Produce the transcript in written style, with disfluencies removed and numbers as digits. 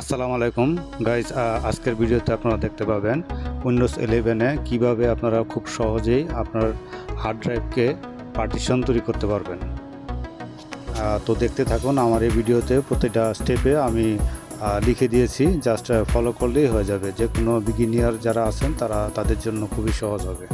আসসালামু আলাইকুম গাইস, আজকের ভিডিওতে আপনারা দেখতে পাবেন উইন্ডোজ 11-এ কিভাবে আপনারা খুব সহজেই আপনার হার্ড ড্রাইভকে পার্টিশন তৈরি করতে পারবেন। তো দেখতে থাকুন আমার এই ভিডিওতে প্রতিটা স্টেপে আমি লিখে দিয়েছি, জাস্ট ফলো করলেই হয়ে যাবে। যে কোনো বিগিনিয়ার যারা আছেন তাদের জন্য খুবই সহজ হবে।